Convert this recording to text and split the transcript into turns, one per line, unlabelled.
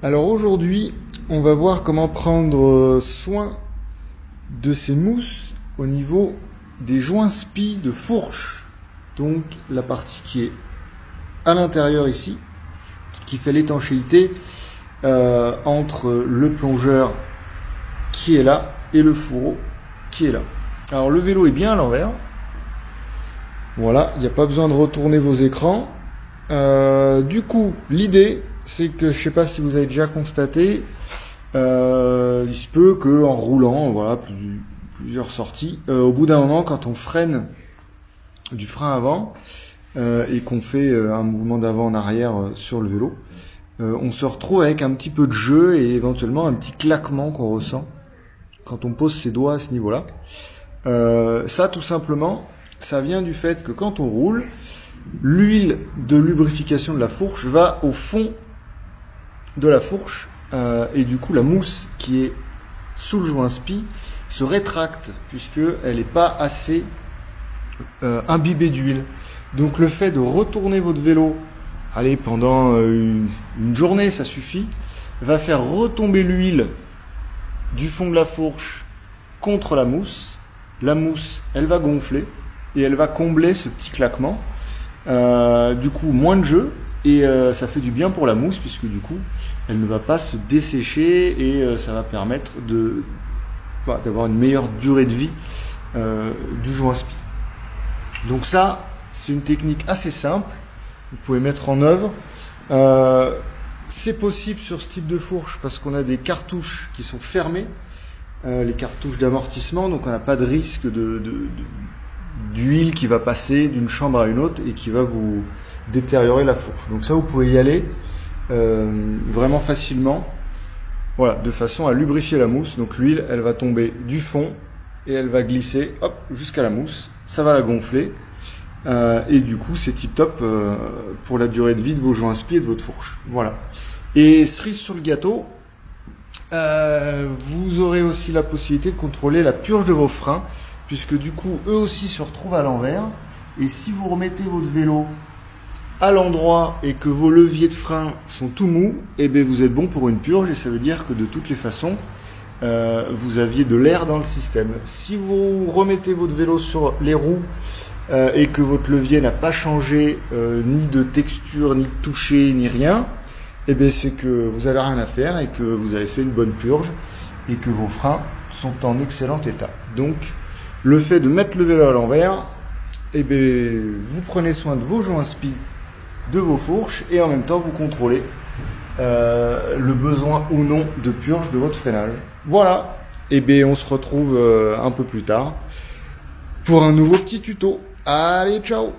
Alors aujourd'hui, on va voir comment prendre soin de ces mousses au niveau des joints spi de fourche. Donc la partie qui est à l'intérieur ici, qui fait l'étanchéité entre le plongeur qui est là et le fourreau qui est là. Alors le vélo est bien à l'envers. Voilà, il n'y a pas besoin de retourner vos écrans. Du coup, l'idée, c'est que je ne sais pas si vous avez déjà constaté, il se peut que en roulant, voilà, plusieurs sorties, au bout d'un moment, quand on freine du frein avant et qu'on fait un mouvement d'avant en arrière sur le vélo, on se retrouve avec un petit peu de jeu et éventuellement un petit claquement qu'on ressent quand on pose ses doigts à ce niveau-là. Ça, tout simplement, ça vient du fait que quand on roule, l'huile de lubrification de la fourche va au fond de la fourche et du coup la mousse qui est sous le joint spi se rétracte puisqu'elle n'est pas assez imbibée d'huile. Donc le fait de retourner votre vélo, allez, pendant une journée, ça suffit, va faire retomber l'huile du fond de la fourche contre la mousse. La mousse, elle va gonfler et elle va combler ce petit claquement. Du coup, moins de jeu et ça fait du bien pour la mousse puisque du coup, elle ne va pas se dessécher et ça va permettre d'avoir une meilleure durée de vie du joint spi. Donc ça, c'est une technique assez simple. Vous pouvez mettre en œuvre. C'est possible sur ce type de fourche parce qu'on a des cartouches qui sont fermées, les cartouches d'amortissement, donc on n'a pas de risque d'huile qui va passer d'une chambre à une autre et qui va vous détériorer la fourche. Donc ça, vous pouvez y aller vraiment facilement, voilà, de façon à lubrifier la mousse. Donc l'huile, elle va tomber du fond et elle va glisser, hop, jusqu'à la mousse. Ça va la gonfler et du coup, c'est tip top pour la durée de vie de vos joints spi et de votre fourche. Voilà. Et cerise sur le gâteau, vous aurez aussi la possibilité de contrôler la purge de vos freins, puisque du coup, eux aussi se retrouvent à l'envers. Et si vous remettez votre vélo à l'endroit et que vos leviers de frein sont tout mous, eh bien vous êtes bon pour une purge et ça veut dire que de toutes les façons, vous aviez de l'air dans le système. Si vous remettez votre vélo sur les roues et que votre levier n'a pas changé ni de texture, ni de toucher, ni rien, eh bien c'est que vous n'avez rien à faire et que vous avez fait une bonne purge et que vos freins sont en excellent état. Donc, le fait de mettre le vélo à l'envers, eh bien, vous prenez soin de vos joints spi, de vos fourches et en même temps vous contrôlez le besoin ou non de purge de votre freinage. Voilà, et bien on se retrouve un peu plus tard pour un nouveau petit tuto. Allez, ciao!